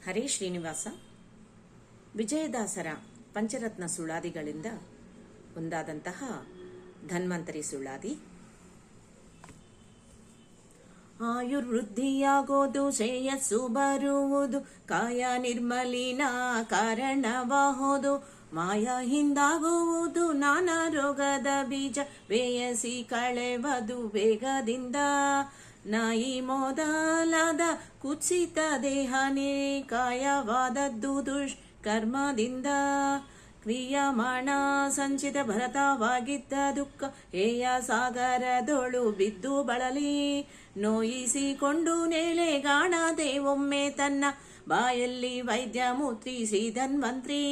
ಹರೇ ಶ್ರೀನಿವಾಸ. ವಿಜಯದಾಸರ ಪಂಚರತ್ನ ಸುಳಾದಿಗಳಿಂದ ಒಂದಾದಂತಹ ಧನ್ವಂತರಿ ಸುಳಾದಿ. ಆಯುರ್ವೃದ್ಧಿಯಾಗೋದು, ಶ್ರೇಯಸ್ಸು ಬರುವುದು, ಕಾಯ ನಿರ್ಮಲಿನ ಕಾರಣವಾಗೋದು, ಮಾಯ ಹಿಂದಾಗುವುದು, ನಾನಾ ರೋಗದ ಬೀಜ ಬೇಯಸಿ ಕಳೆವದು ವೇಗದಿಂದ. ನಾಯಿ ಮೊದಲಾದ ಕುತ್ಸಿತ ದೇಹನೇ ಕಾಯವಾದದ್ದು ದುಷ್ಕರ್ಮದಿಂದ. ಕ್ರಿಯಮಾಣ ಸಂಚಿತ ಭರತವಾಗಿದ್ದ ದುಃಖ ಹೇಯ ಸಾಗರದೊಳು ಬಿದ್ದು ಬಳಲಿ, ನೋಯಿಸಿಕೊಂಡು ನೆಲೆಗಾಣದೆ ಒಮ್ಮೆ ತನ್ನ ಬಾಯಲ್ಲಿ ವೈದ್ಯ ಮೂತ್ರಿಸಿ ಧನ್ವಂತ್ರಿ.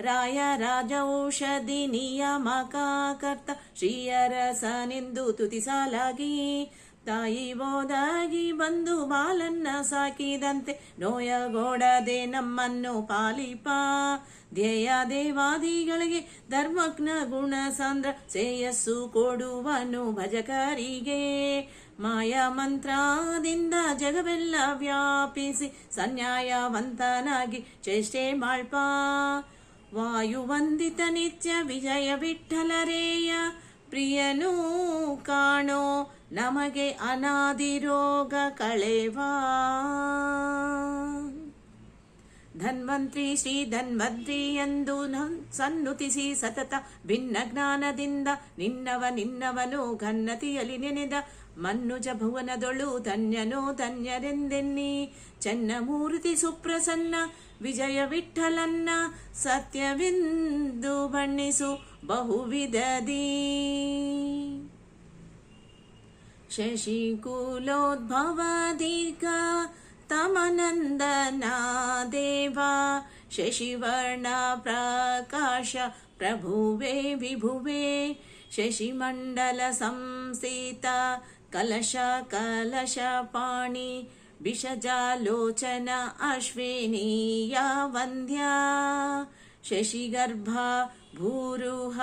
ರಾಯ ರಾಜ ಔಷಧಿ ನಿಯಾಮಕ ಕರ್ತ ಶ್ರೀಯರಸನೆಂದು ತುತಿಸಲಾಗಿ, ತಾಯಿ ಓದಾಗಿ ಬಂದು ಬಾಲನ್ನ ಸಾಕಿದಂತೆ ನೋಯಗೋಡದೆ ನಮ್ಮನ್ನು ಪಾಲಿಪ. ಧ್ಯೇಯ ದೇವಾದಿಗಳಿಗೆ ಧರ್ಮಜ್ಞ ಗುಣ ಸಾಂದ್ರ ಶ್ರೇಯಸ್ಸು ಕೊಡುವನು ಭಜಕರಿಗೆ. ಮಾಯಾ ಮಂತ್ರದಿಂದ ಜಗವೆಲ್ಲ ವ್ಯಾಪಿಸಿ ಸನ್ಯಾಯವಂತನಾಗಿ ಚೇಷ್ಟೆ ಮಾಳ್ಪ. ವಾಯುವಂದಿತ ನಿತ್ಯ ವಿಜಯ ವಿಠಲರೇಯ, ಪ್ರಿಯನೂ ಕಾಣೋ ನಮಗೆ ಅನಾದಿ ರೋಗ ಕಳೆವಾ. ಧನ್ವಂತ್ರಿ ಶ್ರೀ ಧನ್ವಂತ್ರಿ ಎಂದು ಸನ್ನುತಿಸಿ ಸತತ ಭಿನ್ನ ಜ್ಞಾನದಿಂದ ನಿನ್ನವನು ಘನ್ನತಿಯಲ್ಲಿ ನೆನೆದ ಮನ್ನುಜ ಭುವನದೊಳು ಧನ್ಯನೋ ಧನ್ಯರೆಂದೆನ್ನಿ. ಚನ್ನಮೂರ್ತಿ ಸುಪ್ರಸನ್ನ ವಿಜಯ ವಿಠಲನ್ನ ಸತ್ಯವೆಂದು ಬಣ್ಣಿಸು ಬಹುವಿಧದಿ. ಶಶಿಕುಲೋದ್ಭವ ದೀರ್ಘ ತಮನಂದನ ದೇವ, ಶಶಿವರ್ಣ ಪ್ರಕಾಶ ಪ್ರಭುವೇ ವಿಭುವೇ. ಶಶಿಮಂಡಲ ಸಂಸ್ಥಿತ ಕಲಶ ಕಲಶ ಪಾಣಿ, ವಿಷಜಾಲೋಚನ ಅಶ್ವಿನೀಯ ವಂದ್ಯ. ಶಶಿಗರ್ಭ ಭೂರುಹ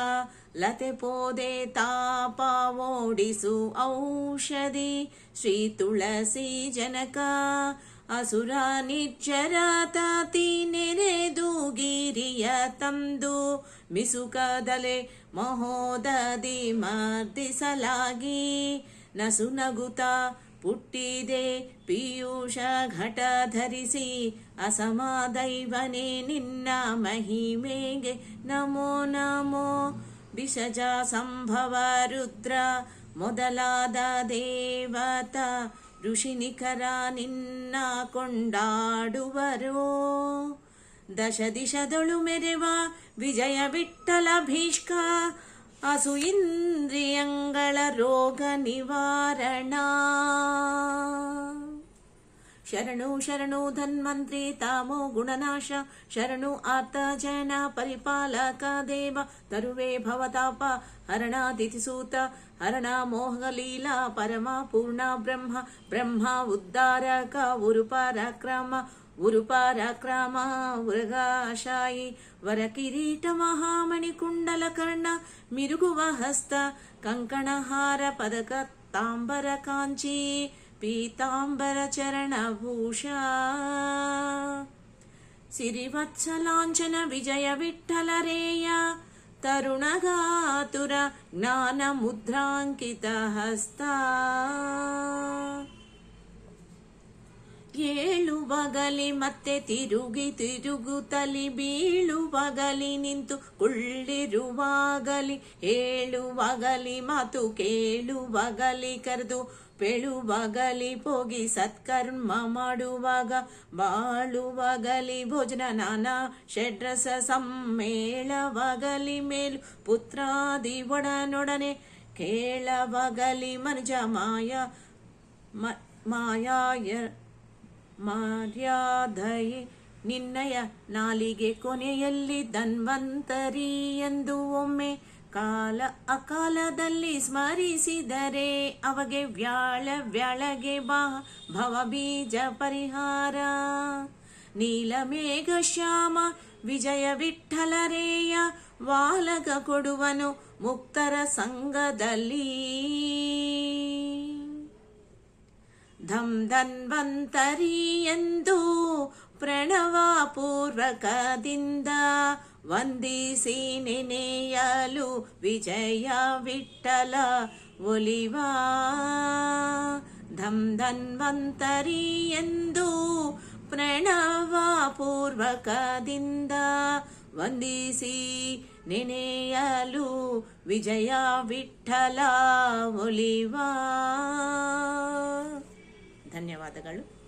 ಲತೆ ಪೋದೆ ತಾಪ ಓಡಿಸು ಔಷಧಿ, ಶ್ರೀ ತುಳಸಿ ಜನಕ. ಅಸುರ ನಿಚ್ಚರ ತಾತಿ ನೆರೆದು ಗಿರಿಯ ತಂದು, ಮಿಸುಕದಲೆ ಮಹೋದದಿ ಮರ್ದಿಸಲಾಗಿ. ನಸು ನಗುತ ಪುಟ್ಟಿದೆ ಪೀಯೂಷ ಘಟ ಧರಿಸಿ, ಅಸಮ ದೈವನೇ ನಿನ್ನ ಮಹಿಮೆಗೆ ನಮೋ ನಮೋ. ವಿಷಜ ಸಂಭವ ರುದ್ರ ಮೊದಲಾದ ದೇವತಾ ಋಷಿ ನಿಖರ ನಿನ್ನ ಕೊಂಡಾಡುವರು. ದಶ ದಿಶದೊಳು ಮೆರೆವ ವಿಜಯ ವಿಠಲ ಭೀಷ್ಕ, ಅಸು ಇಂದ್ರಿಯಂಗಳ ರೋಗ ನಿವಾರಣ. ಶರಣು ಶರಣು ಧನ್ವಂತ್ರಿ ತಾಮೋ ಗುಣನಾಶ, ಶರಣು ಆರ್ತ ಜನ ಪರಿಪಾಲಕ ದೇವ. ತರುವೆ ಭವತಾಪ ಹರಣಾತಿಥಿಸೂತ, ಹರಣ ಮೋಹಲೀಲಾ ಪರಮ ಪೂರ್ಣ ಬ್ರಹ್ಮ. ಬ್ರಹ್ಮ ಉದ್ಧಾರಕ ಉರುಪರಾಕ್ರಮ, ಉರುಪರಾಕ್ರಮ ಉರಗಾಶಾಯಿ. ವರ ಕಿರೀಟ ಮಹಾಮಣಿ ಕುಂಡಲ ಕರ್ಣ, ಮಿರುಗುವ ಹಸ್ತ ಕಂಕಣಹಾರ ಪದಕ ತಾಂಬರ ಕಾಂಚಿ, ಪೀತಾಂಬರ ಚರಣಭೂಷ. ಸಿರಿವತ್ಸಲಾಂಚನ ವಿಜಯ ವಿಠಲರೇಯ, ತರುಣಗಾತುರ ಜ್ಞಾನ ಮುದ್ರಾಂಕಿತ ಹಸ್ತ. ಏಳುವಗಲಿ ಮತ್ತೆ ತಿರುಗಿ ತಿರುಗುತ್ತಲಿ, ಬೀಳುವಗಲಿ ನಿಂತು ಕುಳ್ಳಿರುವಾಗಲಿ, ಹೇಳುವಗಲಿ ಮಾತು ಕೇಳುವಗಲಿ ಕರೆದು ಪೇಳುವಗಲಿ ಹೋಗಿ ಸತ್ಕರ್ಮ ಮಾಡುವಾಗ, ಬಾಳುವಗಲಿ ಭೋಜನ ನಾನಾ ಷಡ್ರಸ ಸಮ್ಮೇಳವಗಲಿ ಮೇಲು ಪುತ್ರಾದಿ ಒಡನೊಡನೆ, ಕೇಳವಗಲಿ ಮನುಜ ಮಾರ್ಯಾದಯೆ ನಿನ್ನಯ ನಾಲಿಗೆ ಕೊನೆಯಲ್ಲಿ ಧನ್ವಂತರಿ ಎಂದು ಒಮ್ಮೆ ಕಾಲ ಅಕಾಲದಲ್ಲಿ ಸ್ಮರಿಸಿದರೆ, ಅವಗೆ ವ್ಯಾಳಗೆ ಭವ ಬೀಜ ಪರಿಹಾರ. ನೀಲಮೇಘ ಶ್ಯಾಮ ವಿಜಯ ವಿಠಲರೇಯ, ವಾಲಗ ಕೊಡುವನು ಮುಕ್ತರ ಸಂಘದಲ್ಲಿ. ಧನ್ವಂತರಿ ಎಂದು ಪ್ರಣವ ಪೂರ್ವಕದಿಂದ ವಂದಿಸಿ ನೆನೆಯಲು ವಿಜಯ ವಿಠಲ ಒಲಿವಾ. ಧಂ ಧನ್ವಂತರಿ ಎಂದು ಪ್ರಣವ ಪೂರ್ವಕದಿಂದ ವಂದಿಸಿ ನೆನೆಯಲು ವಿಜಯ ವಿಠಲ ಒಲಿವಾ. ಧನ್ಯವಾದಗಳು.